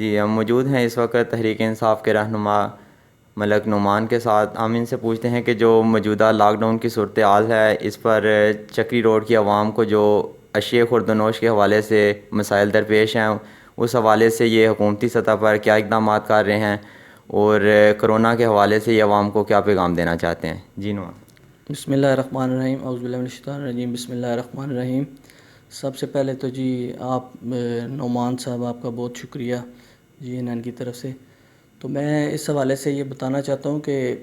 جی ہم موجود ہیں اس وقت تحریک انصاف کے رہنما ملک نعمان کے ساتھ. ہم ان سے پوچھتے ہیں کہ جو موجودہ لاک ڈاؤن کی صورتحال ہے اس پر چکری روڈ کی عوام کو جو اشیاء خوردنوش کے حوالے سے مسائل درپیش ہیں اس حوالے سے یہ حکومتی سطح پر کیا اقدامات کر رہے ہیں اور کرونا کے حوالے سے یہ عوام کو کیا پیغام دینا چاہتے ہیں. جی نعمان. بسم اللہ الرحمن الرحیم. اعوذ باللہ من الشیطان الرجیم. بسم اللہ الرحمن الرحیم. سب سے پہلے تو جی آپ نعمان صاحب آپ کا بہت شکریہ جی ان کی طرف سے. تو میں اس حوالے سے یہ بتانا چاہتا ہوں کہ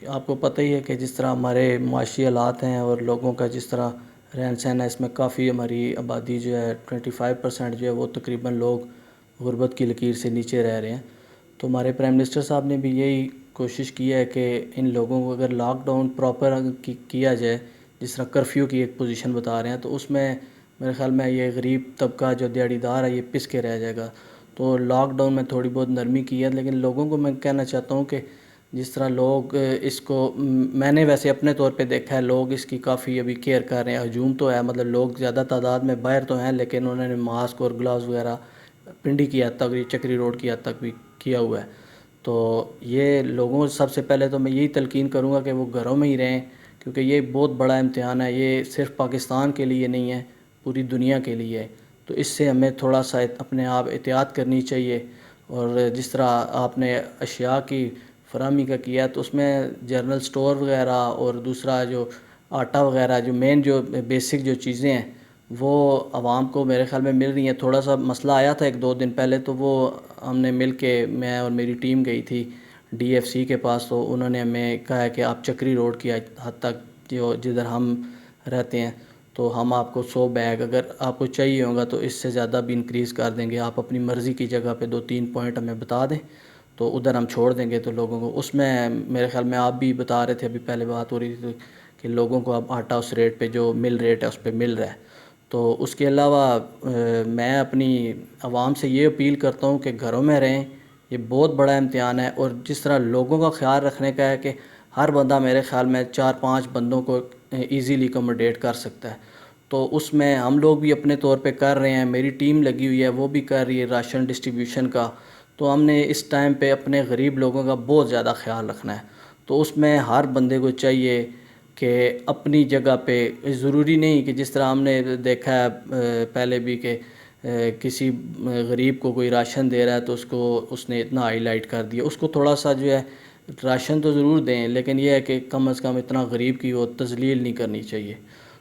آپ کو پتہ ہی ہے کہ جس طرح ہمارے معاشی حالات ہیں اور لوگوں کا جس طرح رہن سہن ہے اس میں کافی ہماری آبادی جو ہے 25% جو ہے وہ تقریباً لوگ غربت کی لکیر سے نیچے رہ رہے ہیں. تو ہمارے پرائم منسٹر صاحب نے بھی یہی کوشش کی ہے کہ ان لوگوں کو اگر لاک ڈاؤن پراپر کیا جائے جس طرح کرفیو کی ایک پوزیشن بتا رہے ہیں تو اس میں میرے خیال میں یہ غریب طبقہ جو دیہڑی دار ہے یہ پس کے رہ جائے گا. تو لاک ڈاؤن میں تھوڑی بہت نرمی کی ہے لیکن لوگوں کو میں کہنا چاہتا ہوں کہ جس طرح لوگ اس کو میں نے ویسے اپنے طور پہ دیکھا ہے لوگ اس کی کافی ابھی کیئر کر رہے ہیں. ہجوم تو ہے مطلب لوگ زیادہ تعداد میں باہر تو ہیں لیکن انہوں نے ماسک اور گلاوز وغیرہ پنڈی کی حد تک چکری روڈ کی حد تک بھی کیا ہوا ہے. تو یہ لوگوں سب سے پہلے تو میں یہی تلقین کروں گا کہ وہ گھروں میں ہی رہیں کیونکہ یہ بہت بڑا امتحان ہے. یہ صرف پاکستان کے لیے نہیں ہے پوری دنیا کے لیے ہے. تو اس سے ہمیں تھوڑا سا اپنے آپ احتیاط کرنی چاہیے. اور جس طرح آپ نے اشیاء کی فراہمی کا کیا تو اس میں جنرل سٹور وغیرہ اور دوسرا جو آٹا وغیرہ جو مین جو بیسک جو چیزیں ہیں وہ عوام کو میرے خیال میں مل رہی ہیں. تھوڑا سا مسئلہ آیا تھا 1-2 دن پہلے تو وہ ہم نے مل کے میں اور میری ٹیم گئی تھی ڈی ایف سی کے پاس. تو انہوں نے ہمیں کہا ہے کہ آپ چکری روڈ کی حد تک جو جدھر ہم رہتے ہیں تو ہم آپ کو 100 بیگ اگر آپ کو چاہیے ہوگا تو اس سے زیادہ بھی انکریز کر دیں گے. آپ اپنی مرضی کی جگہ پہ 2-3 پوائنٹ ہمیں بتا دیں تو ادھر ہم چھوڑ دیں گے. تو لوگوں کو اس میں میرے خیال میں آپ بھی بتا رہے تھے ابھی پہلے بات ہو رہی تھی کہ لوگوں کو اب آٹا اس ریٹ پہ جو مل ریٹ ہے اس پہ مل رہا ہے. تو اس کے علاوہ میں اپنی عوام سے یہ اپیل کرتا ہوں کہ گھروں میں رہیں. یہ بہت بڑا امتحان ہے اور جس طرح لوگوں کا خیال رکھنے کا ہے کہ ہر بندہ میرے خیال میں 4-5 بندوں کو ایزیلی اکوموڈیٹ کر سکتا ہے. تو اس میں ہم لوگ بھی اپنے طور پہ کر رہے ہیں. میری ٹیم لگی ہوئی ہے وہ بھی کر رہی ہے راشن ڈسٹریبیوشن کا. تو ہم نے اس ٹائم پہ اپنے غریب لوگوں کا بہت زیادہ خیال رکھنا ہے. تو اس میں ہر بندے کو چاہیے کہ اپنی جگہ پہ ضروری نہیں کہ جس طرح ہم نے دیکھا ہے پہلے بھی کہ کسی غریب کو کوئی راشن دے رہا ہے تو اس نے اتنا ہائی لائٹ کر دیا. اس کو تھوڑا سا جو ہے راشن تو ضرور دیں لیکن یہ ہے کہ کم از کم اتنا غریب کی وہ تذلیل نہیں کرنی چاہیے.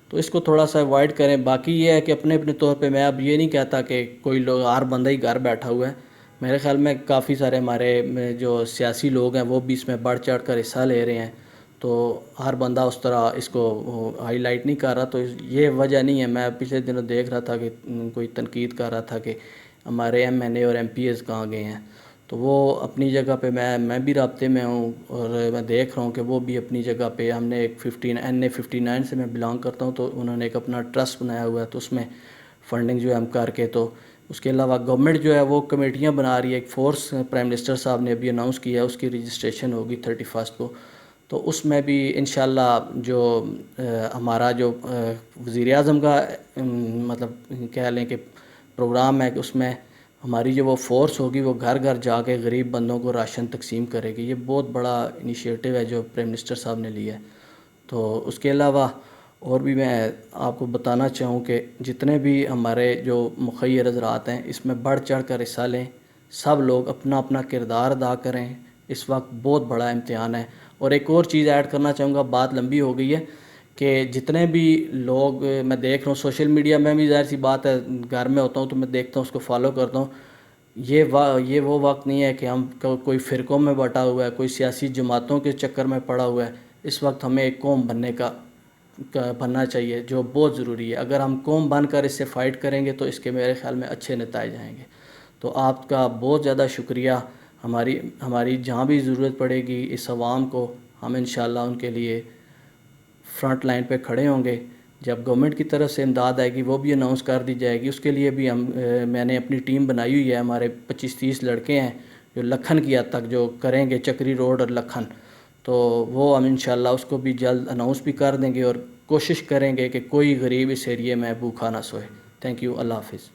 تو اس کو تھوڑا سا اوائڈ کریں. باقی یہ ہے کہ اپنے طور پہ میں اب یہ نہیں کہتا کہ کوئی لوگ ہر بندہ ہی گھر بیٹھا ہوا ہے. میرے خیال میں کافی سارے ہمارے جو سیاسی لوگ ہیں وہ بھی اس میں بڑھ چڑھ کر حصہ لے رہے ہیں. تو ہر بندہ اس طرح اس کو ہائی لائٹ نہیں کر رہا. تو یہ وجہ نہیں ہے. میں پچھلے دنوں دیکھ رہا تھا کہ کوئی تنقید کر رہا تھا کہ ہمارے ایم این اے اور ایم پی ایز کہاں گئے ہیں. تو وہ اپنی جگہ پہ میں بھی رابطے میں ہوں اور میں دیکھ رہا ہوں کہ وہ بھی اپنی جگہ پہ ہم نے ایک NA59 سے میں بلانگ کرتا ہوں تو انہوں نے ایک اپنا ٹرسٹ بنایا ہوا ہے تو اس میں فنڈنگ جو ہے ہم کر کے. تو اس کے علاوہ گورنمنٹ جو ہے وہ کمیٹیاں بنا رہی ہے. ایک فورس پرائم منسٹر صاحب نے ابھی اناؤنس کیا ہے اس کی رجسٹریشن ہوگی 31 کو. تو اس میں بھی انشاءاللہ جو ہمارا جو وزیر اعظم کا مطلب کہہ لیں کہ پروگرام ہے کہ اس میں ہماری جو وہ فورس ہوگی وہ گھر گھر جا کے غریب بندوں کو راشن تقسیم کرے گی. یہ بہت بڑا انیشیٹو ہے جو پرائم منسٹر صاحب نے لیا ہے. تو اس کے علاوہ اور بھی میں آپ کو بتانا چاہوں کہ جتنے بھی ہمارے جو مخیر حضرات ہیں اس میں بڑھ چڑھ کر حصہ لیں. سب لوگ اپنا اپنا کردار ادا کریں. اس وقت بہت بڑا امتحان ہے. اور ایک اور چیز ایڈ کرنا چاہوں گا, بات لمبی ہو گئی ہے, کہ جتنے بھی لوگ میں دیکھ رہا ہوں سوشل میڈیا میں بھی ظاہر سی بات ہے گھر میں ہوتا ہوں تو میں دیکھتا ہوں اس کو فالو کرتا ہوں. یہ وہ وقت نہیں ہے کہ ہم کوئی فرقوں میں بٹا ہوا ہے, کوئی سیاسی جماعتوں کے چکر میں پڑا ہوا ہے. اس وقت ہمیں ایک قوم بننا چاہیے جو بہت ضروری ہے. اگر ہم قوم بن کر اس سے فائٹ کریں گے تو اس کے میرے خیال میں اچھے نتائج آئیں گے. تو آپ کا بہت زیادہ شکریہ. ہماری جہاں بھی ضرورت پڑے گی اس عوام کو ہم انشاءاللہ ان کے لیے فرنٹ لائن پہ کھڑے ہوں گے. جب گورنمنٹ کی طرف سے امداد آئے گی وہ بھی اناؤنس کر دی جائے گی. اس کے لیے بھی میں نے اپنی ٹیم بنائی ہوئی ہے. ہمارے 25-30 لڑکے ہیں جو لکھن کی حد تک جو کریں گے چکری روڈ اور لکھن. تو وہ ہم انشاءاللہ اس کو بھی جلد اناؤنس بھی کر دیں گے اور کوشش کریں گے کہ کوئی غریب اس ایریے میں بھوکھا نہ سوئے. Thank you. اللہ حافظ.